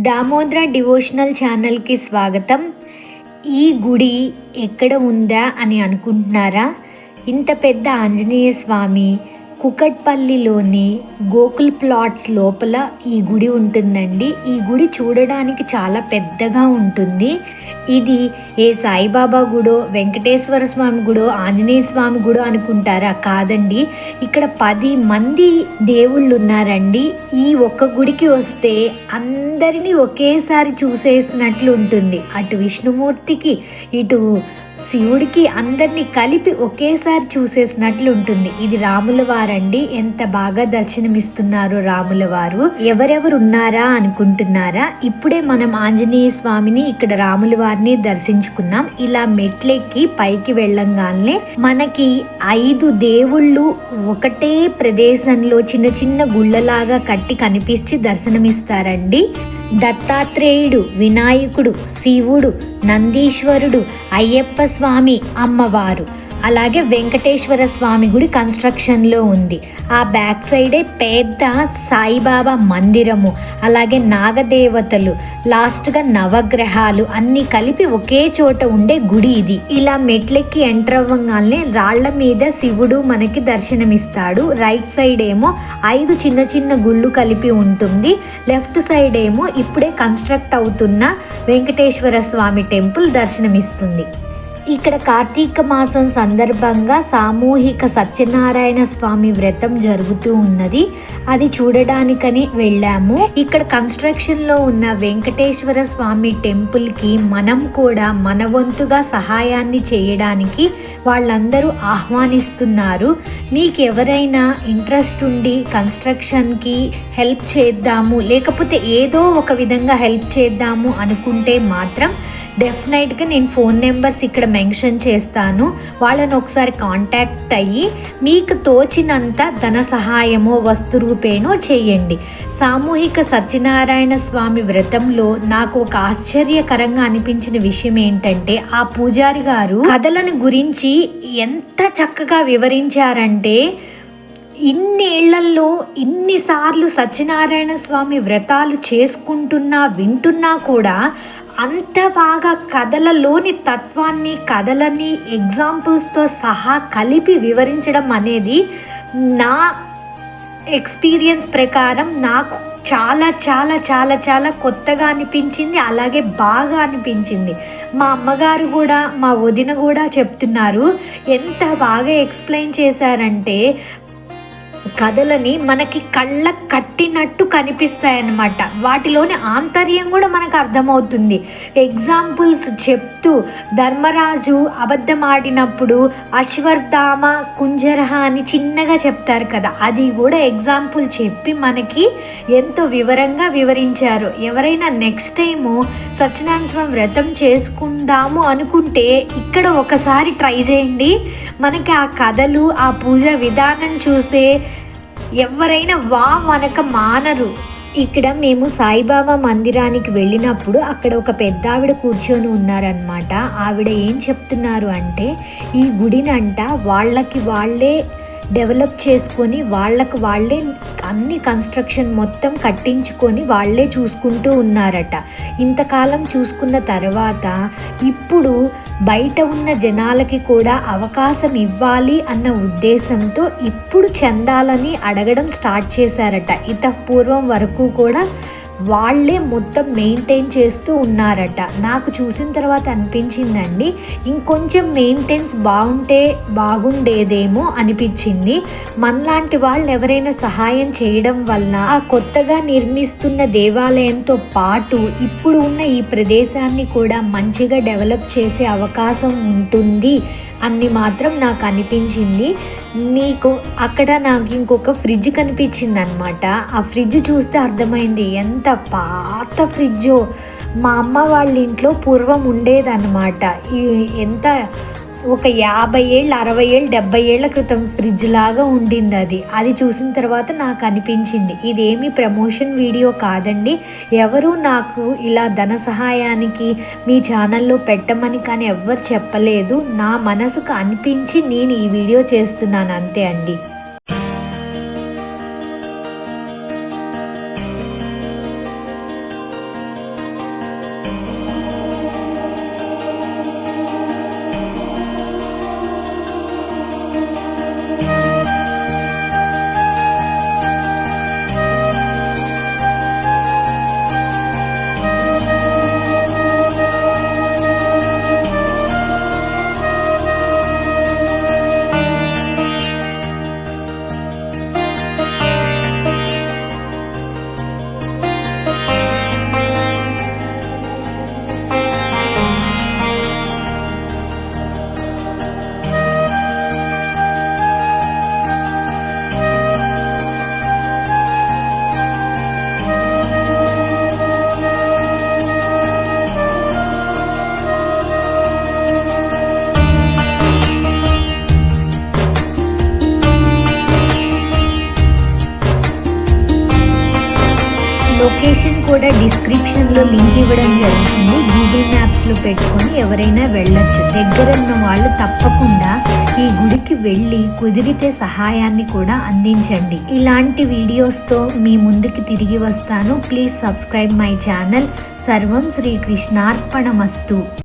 Damodara devotional ఛానల్కి స్వాగతం. ఈ గుడి ఎక్కడ ఉందా అని అనుకుంటున్నారా? ఇంత పెద్ద ఆంజనేయ స్వామి కుకట్పల్లిలోని గోకుల్ ప్లాట్స్ లోపల ఈ గుడి ఉంటుందండి. ఈ గుడి చూడడానికి చాలా పెద్దగా ఉంటుంది. ఇది ఏ సాయిబాబా గుడో, వెంకటేశ్వర స్వామి గుడో, ఆంజనేయ స్వామి గుడో అనుకుంటారా? కాదండి, ఇక్కడ 10 మంది దేవుళ్ళు ఉన్నారండి. ఈ ఒక్క గుడికి వస్తే అందరినీ ఒకేసారి చూసేసినట్లు ఉంటుంది. అటు విష్ణుమూర్తికి, ఇటు శివుడికి, అందరినీ కలిపి ఒకేసారి చూసేసినట్లు ఉంటుంది. ఇది రాముల వారండి. ఎంత బాగా దర్శనమిస్తున్నారు రాముల వారు. ఎవరెవరు ఉన్నారా అనుకుంటున్నారా? ఇప్పుడే మనం ఆంజనేయ స్వామిని, ఇక్కడ రాముల వారిని దర్శించుకున్నాం. ఇలా మెట్లెక్కి పైకి వెళ్ళంగానే మనకి 5 దేవుళ్ళు ఒకటే ప్రదేశంలో చిన్న చిన్న గుళ్ళలాగా కట్టి కనిపించి దర్శనమిస్తారండి. దత్తాత్రేయుడు, వినాయకుడు, శివుడు, నందీశ్వరుడు, అయ్యప్ప స్వామి, అమ్మవారు, అలాగే వెంకటేశ్వర స్వామి గుడి కన్స్ట్రక్షన్లో ఉంది. ఆ బ్యాక్ సైడే పెద్ద సాయిబాబా మందిరము, అలాగే నాగదేవతలు, లాస్ట్గా నవగ్రహాలు అన్నీ కలిపి ఒకే చోట ఉండే గుడి ఇది. ఇలా మెట్లెక్కి ఎంటర్ అవ్వగానే రాళ్ల మీద శివుడు మనకి దర్శనమిస్తాడు. రైట్ సైడ్ ఏమో 5 చిన్న చిన్న గుళ్ళు కలిపి ఉంటుంది. లెఫ్ట్ సైడ్ ఏమో ఇప్పుడే కన్స్ట్రక్ట్ అవుతున్న వెంకటేశ్వర స్వామి టెంపుల్ దర్శనమిస్తుంది. ఇక్కడ కార్తీక మాసం సందర్భంగా సామూహిక సత్యనారాయణ స్వామి వ్రతం జరుగుతూ ఉన్నది. అది చూడడానికని వెళ్ళాము. ఇక్కడ కన్స్ట్రక్షన్లో ఉన్న వెంకటేశ్వర స్వామి టెంపుల్కి మనం కూడా మన వంతుగా సహాయాన్ని చేయడానికి వాళ్ళందరూ ఆహ్వానిస్తున్నారు. మీకు ఎవరైనా ఇంట్రెస్ట్ ఉండి కన్స్ట్రక్షన్కి హెల్ప్ చేద్దాము, లేకపోతే ఏదో ఒక విధంగా హెల్ప్ చేద్దాము అనుకుంటే మాత్రం డెఫినెట్గా నేను ఫోన్ నెంబర్స్ ఇక్కడ మెన్షన్ చేస్తాను. వాళ్ళని ఒకసారి కాంటాక్ట్ అయ్యి మీకు తోచినంత ధన సహాయమో వస్తు రూపేణో చేయండి. సామూహిక సత్యనారాయణ స్వామి వ్రతంలో నాకు ఒక ఆశ్చర్యకరంగా అనిపించిన విషయం ఏంటంటే, ఆ పూజారి గారు కథలను గురించి ఎంత చక్కగా వివరించారంటే, ఇన్నేళ్లలో ఇన్నిసార్లు సత్యనారాయణ స్వామి వ్రతాలు చేసుకుంటున్నా వింటున్నా కూడా అంత బాగా కథలలోని తత్వాన్ని, కథలని ఎగ్జాంపుల్స్తో సహా కలిపి వివరించడం అనేది నా ఎక్స్పీరియన్స్ ప్రకారం నాకు చాలా చాలా చాలా చాలా కొత్తగా అనిపించింది. అలాగే బాగా అనిపించింది. మా అమ్మగారు కూడా, మా వదిన కూడా చెప్తున్నారు, ఎంత బాగా ఎక్స్ప్లెయిన్ చేశారంటే కథలని మనకి కళ్ళ కట్టినట్టు కనిపిస్తాయన్నమాట. వాటిలోని ఆంతర్యం కూడా మనకు అర్థమవుతుంది. ఎగ్జాంపుల్స్ చెప్తూ ధర్మరాజు అబద్ధం ఆడినప్పుడు అశ్వత్థామ కుంజరహ అని చిన్నగా చెప్తారు కదా, అది కూడా ఎగ్జాంపుల్ చెప్పి మనకి ఎంతో వివరంగా వివరించారు. ఎవరైనా నెక్స్ట్ టైము సత్యనారాయణ స్వామి వ్రతం చేసుకుందాము అనుకుంటే ఇక్కడ ఒకసారి ట్రై చేయండి. మనకి ఆ కథలు, ఆ పూజ విధానం చూస్తే ఎవరైనా మనక మానరు. ఇక్కడ మేము సాయిబాబా మందిరానికి వెళ్ళినప్పుడు అక్కడ ఒక పెద్ద ఆవిడ కూర్చొని ఉన్నారనమాట. ఆవిడ ఏం చెప్తున్నారు అంటే, ఈ గుడినంట వాళ్ళకి వాళ్ళే డెవలప్ చేసుకొని, వాళ్ళకు వాళ్ళే అన్ని కన్స్ట్రక్షన్ మొత్తం కట్టించుకొని వాళ్ళే చూసుకుంటూ ఉన్నారట. ఇంతకాలం చూసుకున్న తర్వాత ఇప్పుడు బయట ఉన్న జనాలకి కూడా అవకాశం ఇవ్వాలి అన్న ఉద్దేశంతో ఇప్పుడు చందాలని అడగడం స్టార్ట్ చేశారట. పూర్వం వరకు కూడా వాళ్ళే మొత్తం మెయింటైన్ చేస్తూ ఉన్నారట. నాకు చూసిన తర్వాత అనిపించిందండి, ఇంకొంచెం మెయింటెన్స్ బాగుండేదేమో అనిపించింది. మనలాంటి వాళ్ళు ఎవరైనా సహాయం చేయడం వల్ల ఆ కొత్తగా నిర్మిస్తున్న దేవాలయంతో పాటు ఇప్పుడు ఉన్న ఈ ప్రదేశాన్ని కూడా మంచిగా డెవలప్ చేసే అవకాశం ఉంటుంది అని మాత్రం నాకు అనిపించింది. మీకు అక్కడ నాకు ఇంకొక ఫ్రిడ్జ్ కనిపించింది అనమాట. ఆ ఫ్రిడ్జ్ చూస్తే అర్థమైంది ఎంత పాత ఫ్రిడ్జో. మా అమ్మ వాళ్ళ ఇంట్లో పూర్వం ఉండేదన్నమాట. ఎంత ఒక 50 ఏళ్ళు, 60 ఏళ్ళు, 70 ఏళ్ల క్రితం ఫ్రిడ్జ్ లాగా ఉండింది. అది చూసిన తర్వాత నాకు అనిపించింది, ఇదేమి ప్రమోషన్ వీడియో కాదండి, ఎవరు నాకు ఇలా ధన సహాయానికి మీ ఛానల్లో పెట్టమని కానీ ఎవ్వరు చెప్పలేదు. నా మనసుకు అనిపించి నేను ఈ వీడియో చేస్తున్నాను, అంతే అండి. కూడా డిస్క్రిప్షన్లో లింక్ ఇవ్వడం జరుగుతుంది. గూగుల్ మ్యాప్స్లో పెట్టుకొని ఎవరైనా వెళ్ళొచ్చు. దగ్గర ఉన్న వాళ్ళు తప్పకుండా ఈ గుడికి వెళ్ళి కుదిరితే సహాయాన్ని కూడా అందించండి. ఇలాంటి వీడియోస్తో మీ ముందుకి తిరిగి వస్తాను. Please subscribe my channel. సర్వం శ్రీకృష్ణార్పణమస్తు.